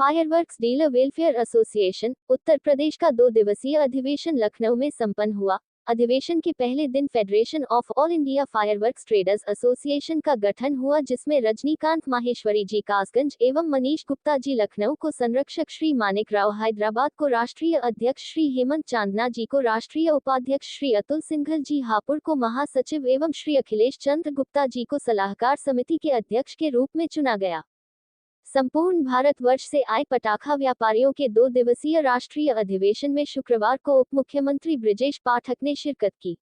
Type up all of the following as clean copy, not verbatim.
Fireworks dealer welfare association Uttar Pradesh का 2 दिवसीय अधिवेशन लखनऊ में संपन्न हुआ। अधिवेशन के पहले दिन federation of all India fireworks traders association का गठन हुआ, जिसमें रजनीकांत माहेश्वरी जी कासगंज एवं मनीष गुप्ता जी लखनऊ को संरक्षक, श्री मानिक राव हैदराबाद को राष्ट्रीय अध्यक्ष, श्री हेमंत चांदना जी को राष्ट्रीय उपाध्यक्ष, श्री अतुल सिंघल जी हापुड़ को महासचिव एवं श्री अखिलेश चंद्र गुप्ता जी को सलाहकार समिति के अध्यक्ष के रूप में चुना गया। संपूर्ण भारतवर्ष से आए पटाखा व्यापारियों के 2 दिवसीय राष्ट्रीय अधिवेशन में शुक्रवार को उप मुख्यमंत्री ब्रिजेश पाठक ने शिरकत की।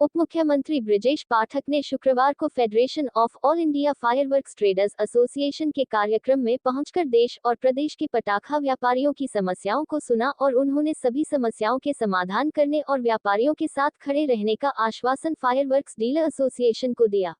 उप मुख्यमंत्री ब्रिजेश पाठक ने शुक्रवार को federation of all India fireworks traders association के कार्यक्रम में पहुंचकर देश और प्रदेश के पटाखा व्यापारियों की समस्याओं को सुना और उन्होंने सभी समस्याओं के समाधान करने और व्यापारियों के साथ खड़े रहने का आश्वासन फायरवर्क्स डीलर एसोसिएशन को दिया।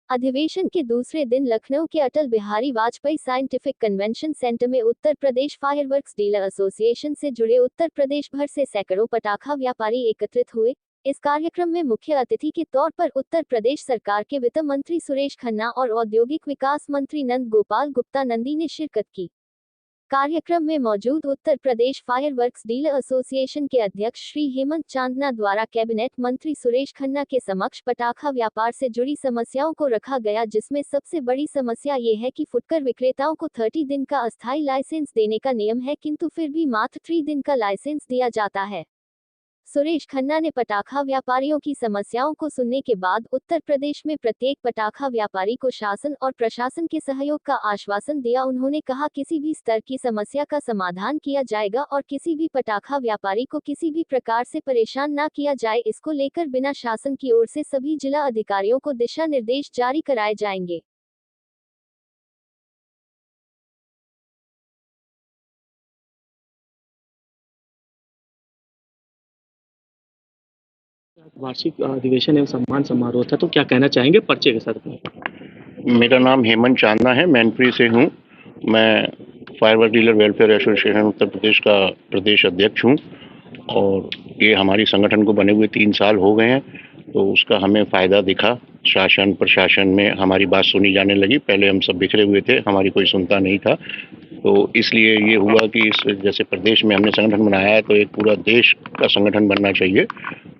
अधिवेशन के दूसरे दिन लखनऊ के Atal Bihari Vajpayee scientific convention centre में Uttar Pradesh fireworks dealer association से जुड़े उत्तर प्रदेश भर से सैकड़ों पटाखा व्यापारी एकत्रित हुए। इस कार्यक्रम में मुख्य अतिथि के तौर पर उत्तर प्रदेश सरकार के वित्त मंत्री सुरेश खन्ना और औद्योगिक विकास मंत्री नंद गोपाल गुप्ता नंदी ने शिरकत की। कार्यक्रम में मौजूद उत्तर प्रदेश फायरवर्क्स डीलर एसोसिएशन के अध्यक्ष श्री हेमंत चांदना द्वारा कैबिनेट मंत्री सुरेश खन्ना के समक्ष पटाखा व्यापार से जुड़ी समस्याओं को रखा गया, जिसमें सबसे बड़ी समस्या ये है कि फुटकर विक्रेताओं को 30 दिन का अस्थायी लाइसेंस देने का नियम है, किंतु फिर भी मात्र 3 दिन का लाइसेंस दिया जाता है। सुरेश खन्ना ने पटाखा व्यापारियों की समस्याओं को सुनने के बाद उत्तर प्रदेश में प्रत्येक पटाखा व्यापारी को शासन और प्रशासन के सहयोग का आश्वासन दिया। उन्होंने कहा, किसी भी स्तर की समस्या का समाधान किया जाएगा और किसी भी पटाखा व्यापारी को किसी भी प्रकार से परेशान न किया जाए। इसको लेकर बिना शासन की ओर से सभी जिला अधिकारियों को दिशा निर्देश जारी कराए जाएंगे। वार्षिक अधिवेशन एवं सम्मान समारोह था, तो क्या कहना चाहेंगे परिचय के साथ? मेरा नाम हेमंत चांदना है, मैनपुरी से हूँ। मैं firework dealer welfare association Uttar Pradesh का प्रदेश अध्यक्ष हूँ और ये हमारी संगठन को बने हुए 3 साल हो गए हैं। तो उसका हमें फ़ायदा दिखा, शासन प्रशासन में हमारी बात सुनी जाने लगी। पहले हम सब बिखरे हुए थे, हमारी कोई सुनता नहीं था, तो इसलिए ये हुआ कि इस जैसे प्रदेश में हमने संगठन बनाया है तो एक पूरा देश का संगठन बनना चाहिए।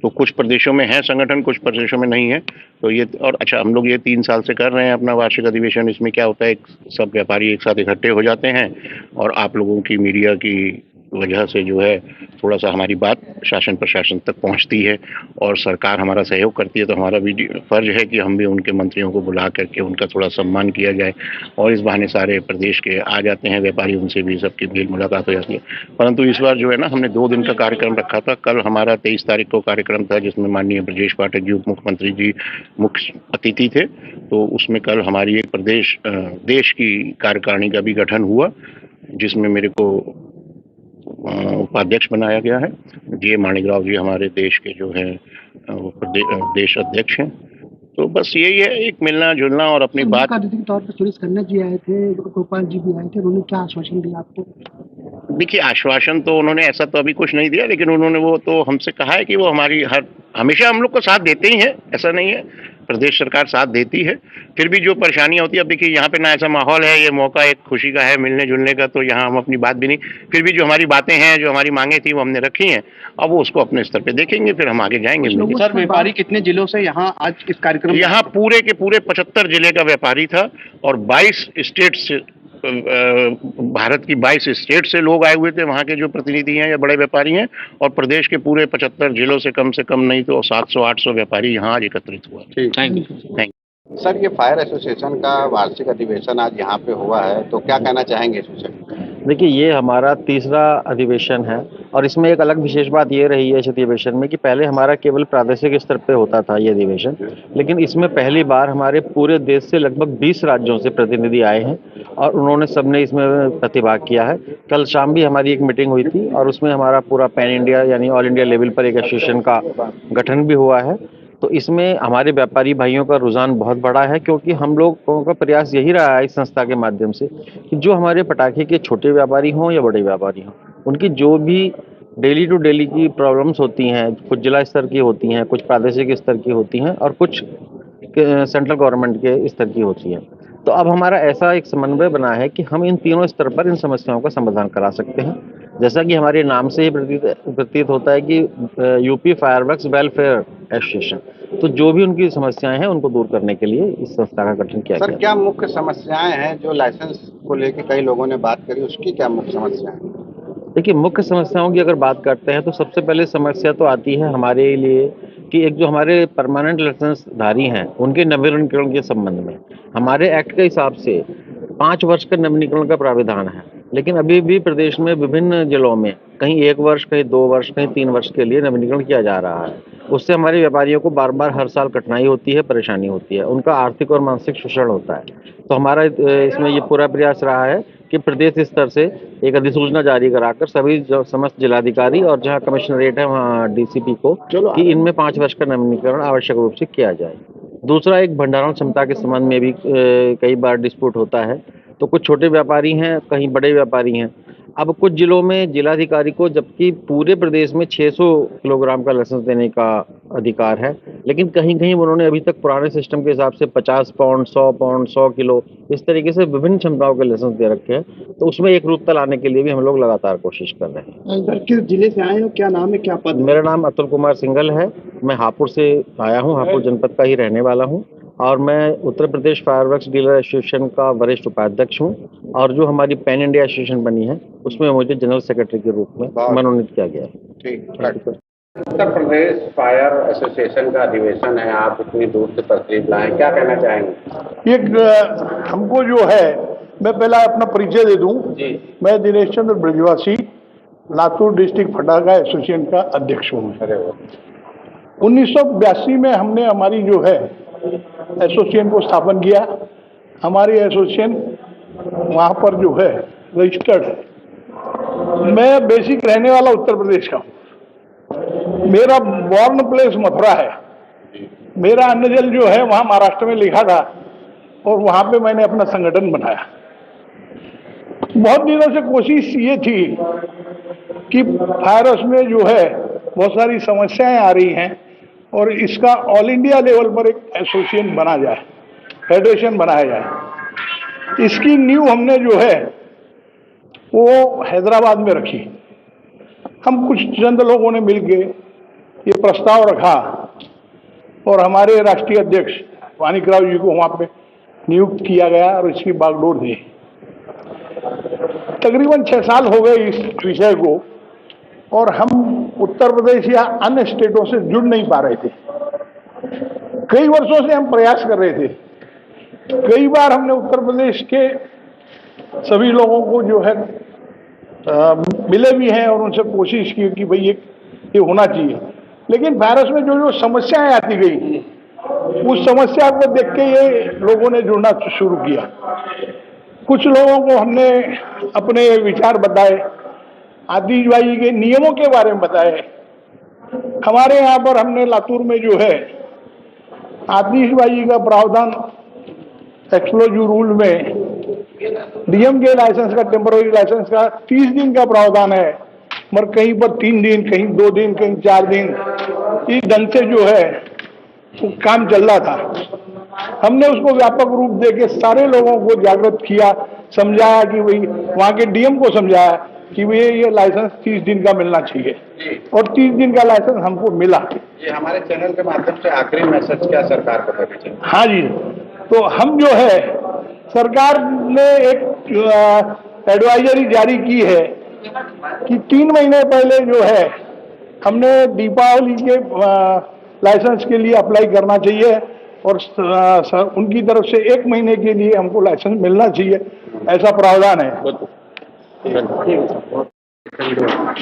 तो कुछ प्रदेशों में है संगठन, कुछ प्रदेशों में नहीं है। तो ये और अच्छा, हम लोग ये 3 साल से कर रहे हैं अपना वार्षिक अधिवेशन। इसमें क्या होता है, सब व्यापारी एक साथ इकट्ठे हो जाते हैं और आप लोगों की मीडिया की वजह से जो है थोड़ा सा हमारी बात शासन प्रशासन तक पहुंचती है और सरकार हमारा सहयोग करती है। तो हमारा भी फर्ज है कि हम भी उनके मंत्रियों को बुला करके उनका थोड़ा सम्मान किया जाए और इस बहाने सारे प्रदेश के आ जाते हैं व्यापारी, उनसे भी सबकी मेल मुलाकात हो जाती है। परंतु इस बार जो है ना, हमने 2 दिन का कार्यक्रम रखा था। कल हमारा 23 तारीख को कार्यक्रम था जिसमें माननीय ब्रजेश पाठक जी उप मुख्यमंत्री जी मुख्य अतिथि थे। तो उसमें कल हमारी एक देश की कार्यकारिणी का भी गठन हुआ, जिसमें मेरे को उपाध्यक्ष बनाया गया है। जी मानिक राव जी हमारे देश के जो है देश अध्यक्ष हैं। तो बस यही है, एक मिलना जुलना और अपनी बात। अतिथि के तौर पर सुरेश खन्ना जी आए थे, गोपाल जी भी आए थे, उन्होंने क्या आश्वासन दिया आपको? देखिए, आश्वासन तो उन्होंने ऐसा तो अभी कुछ नहीं दिया, लेकिन उन्होंने वो तो हमसे कहा है कि वो हमारी हमेशा हम लोग को साथ देते ही हैं, ऐसा नहीं है। प्रदेश सरकार साथ देती है, फिर भी जो परेशानियां होती है, अब देखिए यहाँ पे ना ऐसा माहौल है, ये मौका एक खुशी का है मिलने जुलने का, तो यहाँ हम अपनी बात भी नहीं, फिर भी जो हमारी बातें हैं, जो हमारी मांगे थी वो हमने रखी हैं। अब वो उसको अपने स्तर पे देखेंगे, फिर हम आगे जाएंगे। सर, व्यापारी कितने जिलों से यहाँ आज इस कार्यक्रम? यहाँ पूरे के पूरे 75 जिले का व्यापारी था और 22 स्टेट से, भारत की 22 स्टेट से लोग आए हुए थे। वहाँ के जो प्रतिनिधि हैं या बड़े व्यापारी हैं, और प्रदेश के पूरे 75 जिलों से कम नहीं तो 700-800 व्यापारी यहाँ आज एकत्रित हुआ। Thank you. सर, ये फायर एसोसिएशन का वार्षिक अधिवेशन आज यहाँ पे हुआ है, तो क्या कहना चाहेंगे इस विषय में? देखिए, ये हमारा 3रा अधिवेशन है और इसमें एक अलग विशेष बात ये रही है इस अधिवेशन में कि पहले हमारा केवल प्रादेशिक स्तर पे होता था ये अधिवेशन, लेकिन इसमें पहली बार हमारे पूरे देश से लगभग 20 राज्यों से प्रतिनिधि आए हैं और उन्होंने सबने इसमें प्रतिभाग किया है। कल शाम भी हमारी एक मीटिंग हुई थी और उसमें हमारा पूरा पैन इंडिया यानी ऑल इंडिया लेवल पर एक एसोसिएशन का गठन भी हुआ है। तो इसमें हमारे व्यापारी भाइयों का रुझान बहुत बड़ा है, क्योंकि हम लोगों का प्रयास यही रहा है इस संस्था के माध्यम से कि जो हमारे पटाखे के छोटे व्यापारी हों या बड़े व्यापारी हों, उनकी जो भी डेली टू डेली की प्रॉब्लम्स होती हैं, कुछ जिला स्तर की होती हैं, कुछ प्रादेशिक स्तर की होती हैं और कुछ सेंट्रल गवर्नमेंट के स्तर की होती हैं, तो अब हमारा ऐसा एक समन्वय बना है कि हम इन तीनों स्तर पर इन समस्याओं का समाधान करा सकते हैं। जैसा कि हमारे नाम से ही प्रतीत होता है कि यूपी फायरवर्क्स वेलफेयर एसोसिएशन, तो जो भी उनकी समस्याएं हैं उनको दूर करने के लिए इस संस्था का गठन किया सर गया। क्या मुख्य समस्याएं हैं जो लाइसेंस को लेकर कई लोगों ने बात करी, उसकी क्या मुख्य समस्याएं हैं? देखिए, मुख्य समस्याओं की अगर बात करते हैं तो सबसे पहले समस्या तो आती है हमारे लिए कि एक जो हमारे परमानेंट लाइसेंसधारी हैं उनके नवीनीकरण के संबंध में हमारे एक्ट के हिसाब से 5 वर्ष का नवीनीकरण का प्राविधान है, लेकिन अभी भी प्रदेश में विभिन्न जिलों में कहीं 1 वर्ष, कहीं 2 वर्ष, कहीं 3 वर्ष के लिए नवीनीकरण किया जा रहा है। उससे हमारे व्यापारियों को बार बार हर साल कठिनाई होती है, परेशानी होती है, उनका आर्थिक और मानसिक शोषण होता है। तो हमारा इसमें ये पूरा प्रयास रहा है कि प्रदेश स्तर से एक अधिसूचना जारी कराकर सभी समस्त जिलाधिकारी और जहाँ कमिश्नरेट है वहाँ डीसीपी को कि इनमें 5 वर्ष का नवीनीकरण आवश्यक रूप से किया जाए। दूसरा, एक भंडारण क्षमता के संबंध में भी कई बार डिस्प्यूट होता है। तो कुछ छोटे व्यापारी हैं, कहीं बड़े व्यापारी हैं। अब कुछ जिलों में जिलाधिकारी को जबकि पूरे प्रदेश में 600 किलोग्राम का लाइसेंस देने का अधिकार है, लेकिन कहीं कहीं उन्होंने अभी तक पुराने सिस्टम के हिसाब से 50 पाउंड, 100 किलो, इस तरीके से विभिन्न क्षमताओं के लाइसेंस दे रखे हैं। तो उसमें एक रूपता लाने के लिए भी हम लोग लगातार कोशिश कर रहे हैं। सर किस जिले से आए हो, क्या नाम है, क्या पद है? मेरा नाम अतुल कुमार सिंघल है। मैं हापुड़ से आया हूँ, हापुड़ जनपद का ही रहने वाला हूँ और मैं उत्तर प्रदेश फायरवर्क्स डीलर एसोसिएशन का वरिष्ठ उपाध्यक्ष हूँ और जो हमारी पैन इंडिया एसोसिएशन बनी है उसमें मुझे जनरल सेक्रेटरी के रूप में मनोनीत किया गया है। ठीक। उत्तर प्रदेश फायर एसोसिएशन का अधिवेशन है, आप इतनी दूर से तशरीफ लाए, क्या कहना चाहेंगे? एक हमको जो है, मैं पहला अपना परिचय दे दूं। मैं दिनेश चंद्र ब्रजवासी लातूर डिस्ट्रिक्ट फटाका एसोसिएशन का अध्यक्ष हूँ। 1982 में हमने हमारी जो है एसोसिएशन को स्थापन किया। हमारी एसोसिएशन वहाँ पर जो है रजिस्टर्ड है। मैं बेसिक रहने वाला उत्तर प्रदेश का हूँ। मेरा बॉर्न प्लेस मथुरा है। मेरा अन्न जल जो है वहाँ महाराष्ट्र में लिखा था और वहाँ पे मैंने अपना संगठन बनाया। बहुत दिनों से कोशिश ये थी कि फायरस में जो है बहुत सारी समस्याएं आ रही हैं और इसका ऑल इंडिया लेवल पर एक एसोसिएशन बना जाए, फेडरेशन बनाया जाए। इसकी नींव हमने जो है वो हैदराबाद में रखी। हम कुछ चंद लोगों ने मिलके ये प्रस्ताव रखा और हमारे राष्ट्रीय अध्यक्ष माणिकराव जी को वहाँ पे नियुक्त किया गया और इसकी बागडोर दी। तकरीबन 6 साल हो गए इस विषय को और हम उत्तर प्रदेश या अन्य स्टेटों से जुड़ नहीं पा रहे थे। कई वर्षों से हम प्रयास कर रहे थे। कई बार हमने उत्तर प्रदेश के सभी लोगों को जो है मिले भी हैं और उनसे कोशिश की कि भाई ये होना चाहिए, लेकिन फायरस में जो समस्याएं आती गई उस समस्या को देख के ये लोगों ने जुड़ना शुरू किया। कुछ लोगों को हमने अपने विचार बताए, आतिशबाजी के नियमों के बारे में बताए। हमारे यहाँ पर हमने लातूर में जो है आतिशबाजी का प्रावधान एक्सप्लोजिव रूल में डीएम के लाइसेंस का, टेम्पररी लाइसेंस का 30 दिन का प्रावधान है, मगर कहीं पर 3 दिन, कहीं 2 दिन, कहीं 4 दिन, इस ढंग से जो है वो काम चल रहा था। हमने उसको व्यापक रूप देके सारे लोगों को जागृत किया, समझाया कि भाई वहाँ के डीएम को समझाया कि भाई ये लाइसेंस 30 दिन का मिलना चाहिए और 30 दिन का लाइसेंस हमको मिला। ये हमारे चैनल के माध्यम से आखिरी मैसेज क्या सरकार को देना चाहिए? हाँ जी, तो हम जो है सरकार ने एक एडवाइजरी जारी की है कि 3 महीने पहले जो है हमने दीपावली के लाइसेंस के लिए अप्लाई करना चाहिए और उनकी तरफ से 1 महीने के लिए हमको लाइसेंस मिलना चाहिए, ऐसा प्रावधान है।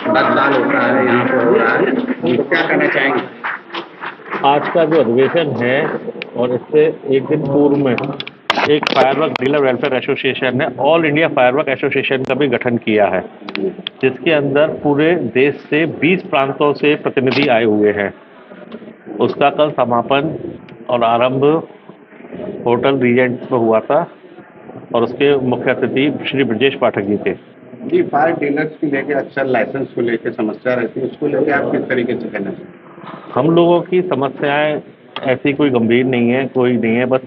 मतदान होता है यहाँ पर हो रहा है, तो क्या कहना चाहेंगे? आज का जो अधिवेशन है और इससे एक दिन पूर्व में एक फायरवर्क डीलर वेलफेयर एसोसिएशन ने ऑल इंडिया फायरवर्क एसोसिएशन का भी गठन किया है, जिसके अंदर पूरे देश से 20 प्रांतों से प्रतिनिधि आए हुए हैं। उसका कल समापन और आरंभ होटल रीजेंट में हुआ था और उसके मुख्य अतिथि श्री ब्रजेश पाठक जी थे। जी, फायर डीलर्स की लेके अक्सर लाइसेंस को लेकर समस्या रहती है, उसको लेकर आप किस तरीके से कहना चाहिए? हम लोगों की समस्याएं ऐसी कोई गंभीर नहीं है, कोई नहीं है, बस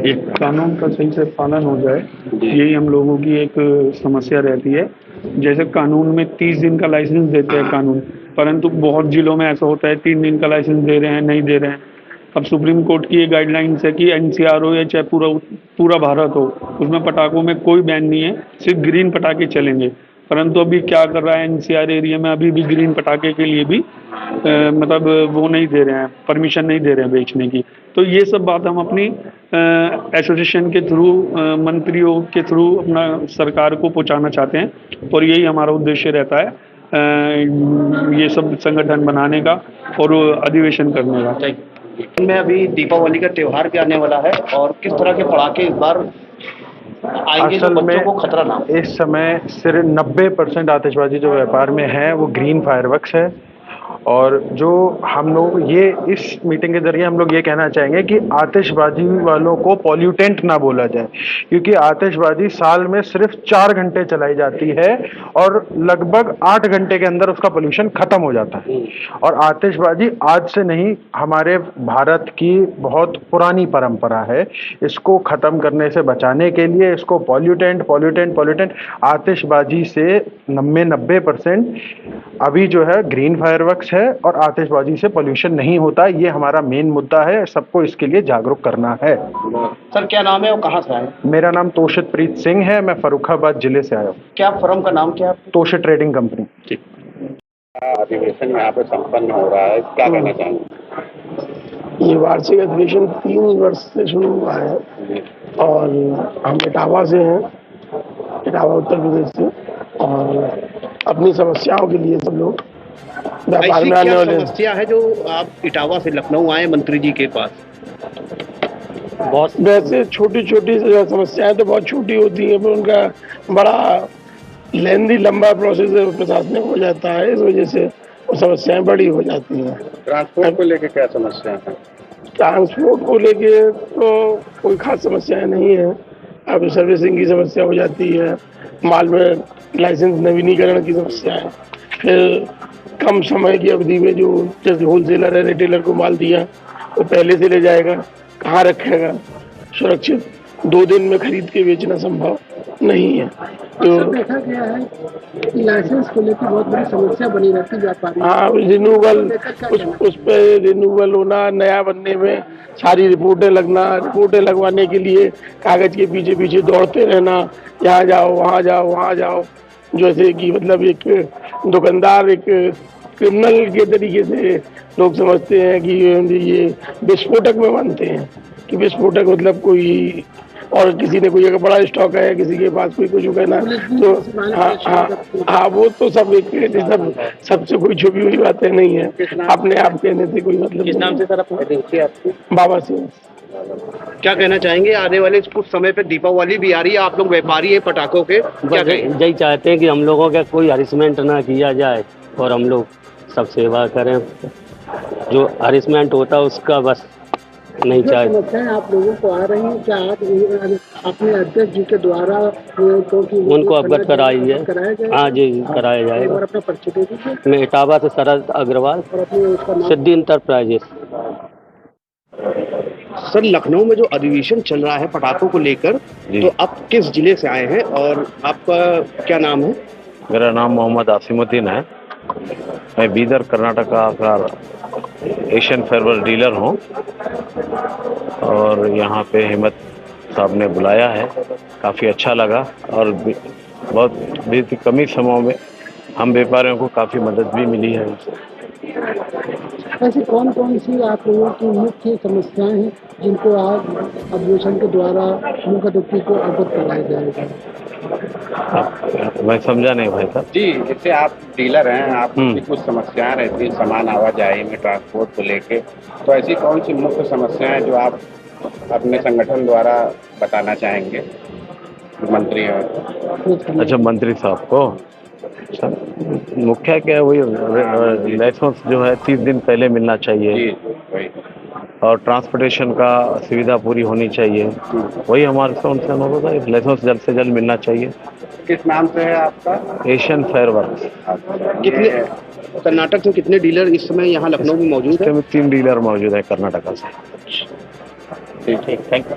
एक कानून का सही से पालन हो जाए, यही हम लोगों की एक समस्या रहती है। जैसे कानून में 30 दिन का लाइसेंस देते हैं कानून, परंतु बहुत जिलों में ऐसा होता है 3 दिन का लाइसेंस दे रहे हैं, नहीं दे रहे हैं। अब सुप्रीम कोर्ट की ये गाइडलाइंस है कि एनसीआर हो या चाहे पूरा भारत हो, उसमें पटाखों में कोई बैन नहीं है, सिर्फ ग्रीन पटाखे चलेंगे। परंतु अभी क्या कर रहा है एनसीआर एरिया में, अभी भी ग्रीन पटाखे के लिए भी मतलब वो नहीं दे रहे हैं, परमिशन नहीं दे रहे हैं बेचने की। तो ये सब बात हम अपनी एसोसिएशन के थ्रू, मंत्रियों के थ्रू अपना सरकार को पहुंचाना चाहते हैं, और यही हमारा उद्देश्य रहता है ये सब संगठन बनाने का और अधिवेशन करने का। में अभी दीपावली का त्योहार भी आने वाला है, और किस तरह के पटाखे इस बार आएंगे जो बच्चों को खतरा ना हो? इस समय सिर्फ 90% आतिशबाजी जो व्यापार में है वो ग्रीन फायरवर्क्स है। और जो हम लोग ये इस मीटिंग के जरिए हम लोग ये कहना चाहेंगे कि आतिशबाजी वालों को पॉल्यूटेंट ना बोला जाए, क्योंकि आतिशबाजी साल में सिर्फ 4 घंटे चलाई जाती है और लगभग 8 घंटे के अंदर उसका पोल्यूशन खत्म हो जाता है। और आतिशबाजी आज से नहीं, हमारे भारत की बहुत पुरानी परंपरा है। इसको खत्म करने से बचाने के लिए इसको पॉल्यूटेंट आतिशबाजी से 90% अभी जो है ग्रीन फायरवर्क्स है, और आतिशबाजी से पोल्यूशन नहीं होता। ये हमारा मेन मुद्दा है, सबको इसके लिए जागरूक करना है। सर क्या नाम है और कहाँ से आए? मेरा नाम तोशित प्रीत सिंह है, मैं फर्रुखाबाद जिले से आया हूँ। क्या फर्म का नाम क्या है? तोशित ट्रेडिंग कंपनी। अधिवेशन यहाँ पे संपन्न हो रहा है, क्या कहना चाहेंगे? ये वार्षिक अधिवेशन 3 वर्ष से शुरू हुआ है, और हम इटावा से हैं, इटावा उत्तर प्रदेश से, और अपनी समस्याओं के लिए सब लोग व्यापार में आने वाले। समस्या है जो आप इटावा से लखनऊ आए मंत्री जी के पास? बहुत वैसे छोटी छोटी समस्याएं तो बहुत छोटी होती हैं, पर उनका बड़ा लेंदी लंबा प्रोसेस प्रशासनिक हो जाता है, इस वजह से वो समस्याएं बड़ी हो जाती हैं। ट्रांसपोर्ट को लेके क्या समस्या है? ट्रांसपोर्ट को लेके तो कोई खास समस्याएं नहीं है। अब सर्विसिंग की समस्या हो जाती है, माल में लाइसेंस नवीनीकरण की समस्या है, फिर कम समय की अवधि में जो जैसे होलसेलर है, रिटेलर को माल दिया वो पहले से ले जाएगा, कहाँ रखेगा सुरक्षित, 2 दिन में खरीद के बेचना संभव नहीं है। तो देखा गया है कि लाइसेंस को लेकर बहुत बड़ी समस्या बनी रहती है व्यापारी। हाँ, रिन्यूअल उस पर रिन्यूअल होना, नया बनने में सारी रिपोर्टें लगवाने के लिए कागज के पीछे पीछे दौड़ते रहना, यहाँ जाओ वहाँ जाओ वहाँ जाओ, जैसे कि मतलब एक दुकानदार एक क्रिमिनल के तरीके से लोग समझते हैं कि ये विस्फोटक में मानते हैं कि विस्फोटक मतलब कोई, और किसी ने कोई एक बड़ा स्टॉक है, किसी के पास कोई कुछ कहना, तो हाँ वो तो सब एक सबसे कोई छुपी हुई बातें नहीं है, अपने आप कहने से कोई मतलब। किस नाम से सर आपको? बाबा सिंह। क्या कहना चाहेंगे? आने वाले कुछ समय पे दीपावली भी आ रही है, आप लोग व्यापारी है पटाखों के, क्या यही चाहते हैं कि हम लोगों का कोई हरिसमेंट ना किया जाए और हम लोग सब सेवा करें। जो हरिसमेंट होता है उसका बस नहीं चाहे। समस्याएं आप लोगों को आ रही हैं, क्या आप अपने अध्यक्ष जी के द्वारा उनको अवगत कराई है? हाँ जी, कराया जाएगा। अपना परिचय दे दीजिए। मैं इटावा से शरद अग्रवाल, सिद्धि इंटरप्राइजेस। सर लखनऊ में जो अधिवेशन चल रहा है पटाखों को लेकर, तो आप किस जिले से आए हैं और आपका क्या नाम है? मेरा नाम मोहम्मद आसिमुद्दीन है, मैं बीदर कर्नाटका का एशियन फेयरवर्क डीलर हूँ, और यहाँ पे हिम्मत साहब ने बुलाया है, काफ़ी अच्छा लगा, और बहुत कमी समय में हम व्यापारियों को काफ़ी मदद भी मिली है। ऐसी कौन कौन सी आप लोगों की मुख्य समस्याएं हैं जिनको आज अधिवेशन के द्वारा मुख्य अतिथि को अवगत कराया जाएगा? मैं समझा नहीं भाई साहब जी। जैसे आप डीलर हैं, आपकी कुछ समस्याएं रहती हैं सामान आवाजाही में, ट्रांसपोर्ट को लेके, तो ऐसी कौन सी मुख्य समस्याएं जो आप अपने संगठन द्वारा बताना चाहेंगे मंत्री? अच्छा, मंत्री साहब को मुख्य क्या है, वही लाइसेंस जो है 30 दिन पहले मिलना चाहिए जी, वही, और ट्रांसपोर्टेशन का सुविधा पूरी होनी चाहिए, वही हमारे से उनसे अनुरोध है। लाइसेंस जल्द से जल्द मिलना चाहिए। किस नाम से है आपका? एशियन फेयरवर्क। कितने कर्नाटक से कितने डीलर इस समय यहाँ लखनऊ में मौजूद है? 3 डीलर मौजूद है कर्नाटका से। ठीक, थैंक यू।